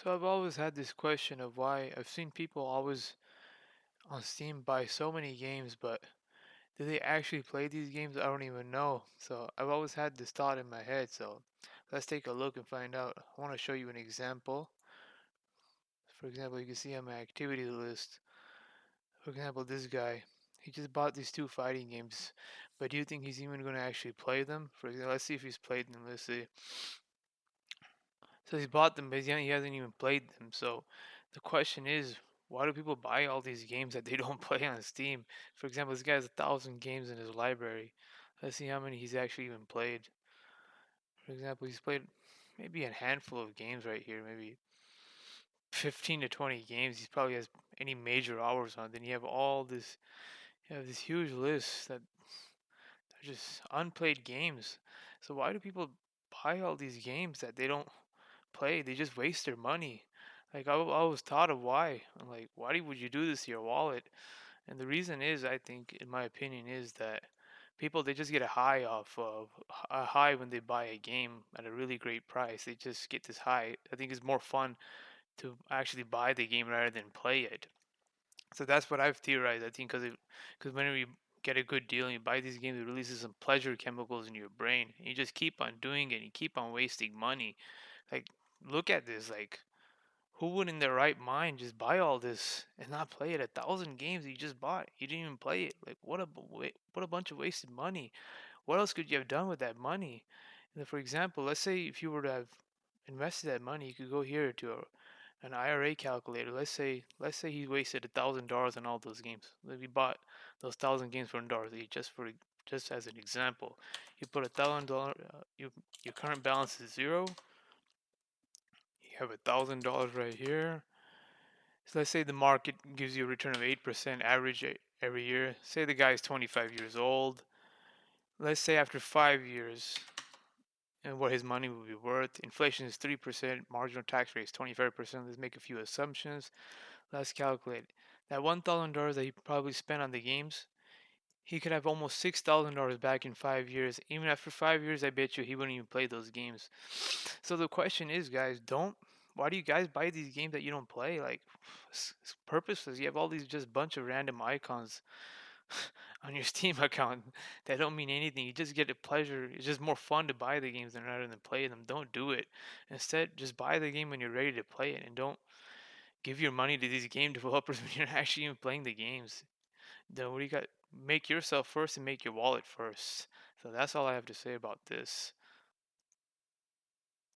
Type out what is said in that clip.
So I've always had this question of why I've seen people always on Steam buy so many games, but do they actually play these games? I don't even know. So I've always had this thought in my head. So let's take a look and find out. I want to show you an example. For example, you can see on my activity list. For example, this guy, he just bought these two fighting games, but do you think he's even going to actually play them? For example, let's see if he's played them. Let's see. So he's bought them, but he hasn't even played them. So the question is, why do people buy all these games that they don't play on Steam? For example, this guy has 1,000 games in his library. Let's see how many he's actually even played. For example, he's played maybe a handful of games right here, maybe 15 to 20 games. He probably has any major hours on. Then you have this huge list that are just unplayed games. So why do people buy all these games that they don't play? They just waste their money. Like I was thought of why. I'm like, would you do this to your wallet? And the reason is, I think, in my opinion, is that people they just get a high off of a high when they buy a game at a really great price. They just get this high. I think it's more fun to actually buy the game rather than play it. So that's what I've theorized. I think because whenever you get a good deal and you buy these games, it releases some pleasure chemicals in your brain. And you just keep on doing it. And you keep on wasting money. Like, look at this. Like, who would in their right mind just buy all this and not play it? 1,000 games you just bought, you didn't even play it. Like, what a bunch of wasted money. What else could you have done with that money? And for example, let's say if you were to have invested that money, you could go here to an IRA calculator. Let's say he wasted $1,000 on all those games. Like he bought those 1,000 games for $1 each, just as an example. You put $1,000. Your current balance is zero. You have $1,000 right here. So let's say the market gives you a return of 8% average every year. Say the guy is 25 years old. Let's say after 5 years, and what his money will be worth. Inflation is 3%, marginal tax rate is 25%. Let's make a few assumptions. Let's calculate. That $1,000 that he probably spent on the games, he could have almost $6,000 back in 5 years. Even after 5 years, I bet you he wouldn't even play those games. So the question is, guys, don't. Why do you guys buy these games that you don't play? Like, it's purposeless. You have all these just bunch of random icons on your Steam account that don't mean anything. You just get a pleasure. It's just more fun to buy the games than rather than play them. Don't do it. Instead, just buy the game when you're ready to play it, and don't give your money to these game developers when you're not actually even playing the games. Then what do you got? Make yourself first and make your wallet first. So that's all I have to say about this.